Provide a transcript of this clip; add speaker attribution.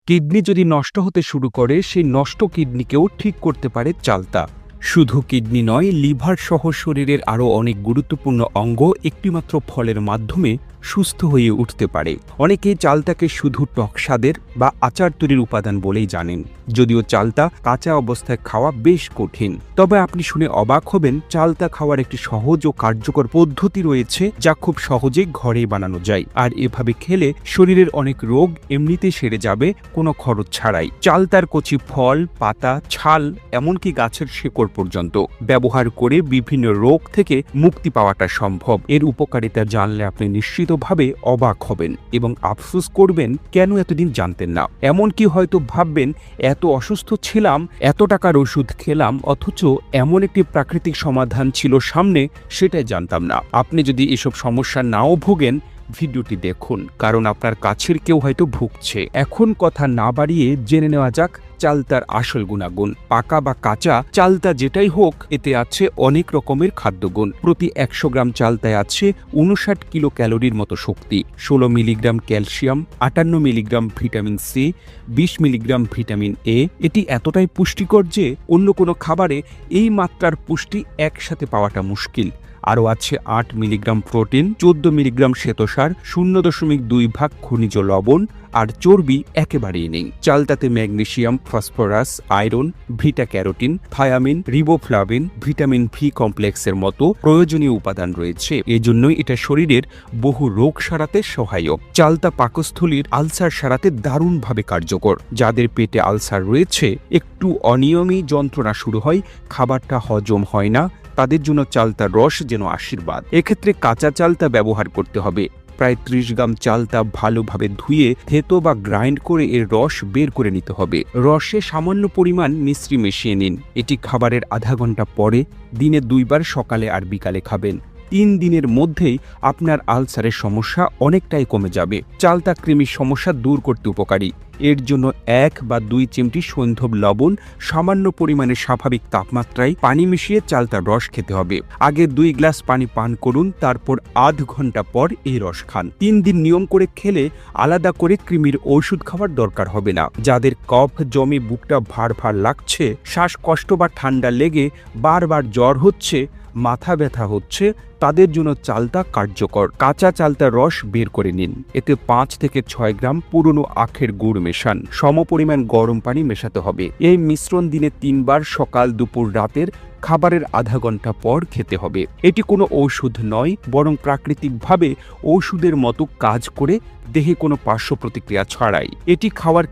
Speaker 1: Kidney যদি নষ্ট হতে শুরু করে, সেই নষ্ট কিডনিকেও ঠিক করতে পারে চালতা। শুধু কিডনি নয়, লিভার সহ শরীরের আরও অনেক গুরুত্বপূর্ণ অঙ্গ একটিমাত্র ফলের মাধ্যমে সুস্থ হয়ে উঠতে পারে। অনেকেই চালতাকে শুধু টক স্বাদের বা আচার তৈরির উপাদান বলেই জানেন, যদিও চালতা কাঁচা অবস্থায় খাওয়া বেশ কঠিন। তবে আপনি শুনে অবাক হবেন, চালতা খাওয়ার একটি সহজ ও কার্যকর পদ্ধতি রয়েছে, যা খুব সহজেই ঘরেই বানানো যায়। আর এভাবে খেলে শরীরের অনেক রোগ এমনিতে সেরে যাবে কোনো খরচ ছাড়াই। চালতার কচি ফল, পাতা, ছাল, এমনকি গাছের শেকড় পর্যন্ত ব্যবহার করে বিভিন্ন রোগ থেকে মুক্তি পাওয়াটা সম্ভব। এর উপকারিতা জানলে আপনি নিশ্চিতভাবে অবাক হবেন এবং আফসোস করবেন কেন এতদিন জানতেন না। এমনকি হয়তো ভাববেন, এত অসুস্থ ছিলাম, এত টাকার ওষুধ খেলাম, অথচ এমন একটি প্রাকৃতিক সমাধান ছিল সামনে, সেটাই জানতাম না। আপনি যদি এসব সমস্যা নাও ভোগেন, ভিডিওটি দেখুন, কারণ আপনার কাছের কেউ হয়তো ভুগছে। এখন কথা না বাড়িয়ে জেনে নেওয়া যাক চালতার আসল গুণাগুণ। পাকা বা কাঁচা চালতা যেটাই হোক, এতে আছে অনেক রকমের খাদ্যগুণ। প্রতি 100 গ্রাম চালতায় আছে 59 কিলো ক্যালোরির মতো শক্তি, 16 milligram calcium, 58 milligram vitamin C, 20 milligram vitamin A. এটি এতটাই পুষ্টিকর যে অন্য কোনো খাবারে এই মাত্রার পুষ্টি একসাথে পাওয়াটা মুশকিল। আরও আছে 8 মিলিগ্রাম প্রোটিন, 14 মিলিগ্রাম শ্বেতসার, 0.2 ভাগ খনিজ লবণ, আর চর্বি একেবারেই নেই। চালতাতে magnesium, phosphorus, iron, beta carotene, thiamine, riboflavin, vitamin B কমপ্লেক্সের মতো প্রয়োজনীয় উপাদান রয়েছে। এজন্যই এটা শরীরের বহু রোগ সারাতে সহায়ক। চালতা পাকস্থলীর আলসার সারাতে দারুণভাবে কার্যকর। যাদের পেটে আলসার রয়েছে, একটু অনিয়মী যন্ত্রণা শুরু হয়, খাবারটা হজম হয় না, তাদের জন্য চালতার রস যেন আশীর্বাদ। এক্ষেত্রে কাঁচা চালতা ব্যবহার করতে হবে। প্রায় 30 গ্রাম চালতা ভালোভাবে ধুয়ে থেতো বা গ্রাইন্ড করে এর রস বের করে নিতে হবে। রসে সামান্য পরিমাণ মিশ্রি মিশিয়ে নিন। এটি খাবারের আধা ঘন্টা পরে দিনে 2 বার সকালে আর বিকালে খাবেন। 3 দিনের মধ্যেই আপনার আলসারের সমস্যা অনেকটাই কমে যাবে। চালতা কৃমির সমস্যা দূর করতে উপকারী। এর জন্য 1 বা 2 চিমটি সৈন্ধব লবণ সামান্য পরিমাণে স্বাভাবিক তাপমাত্রায় পানি মিশিয়ে চালতার রস খেতে হবে। আগে 2 গ্লাস পানি পান করুন, তারপর আধ ঘন্টা পর এই রস খান। 3 দিন নিয়ম করে খেলে আলাদা করে কৃমির ওষুধ খাওয়ার দরকার হবে না। যাদের কফ জমে বুকটা ভার ভার লাগছে, শ্বাসকষ্ট বা ঠান্ডা লেগে বারবার জ্বর হচ্ছে, মাথা ব্যথা হচ্ছে, তাদের জন্য চালতা কার্যকর। কাঁচা চালতার রস বের করে নিন। এতে 5 থেকে 6 গ্রাম পুরনো আখের গুড় মেশান। সমপরিমাণ গরম পানি মেশাতে হবে। এই মিশ্রণ দিনে 3 বার সকাল, দুপুর, রাতের খাবারের আধা ঘন্টা পর খেতে হবে। এটি কোনো ঔষধ নয়, বরং প্রাকৃতিকভাবে ওষুধের মতো কাজ করে, দেহে কোনো পার্শ্ব প্রতিক্রিয়া ছাড়াই। এটি খাওয়ার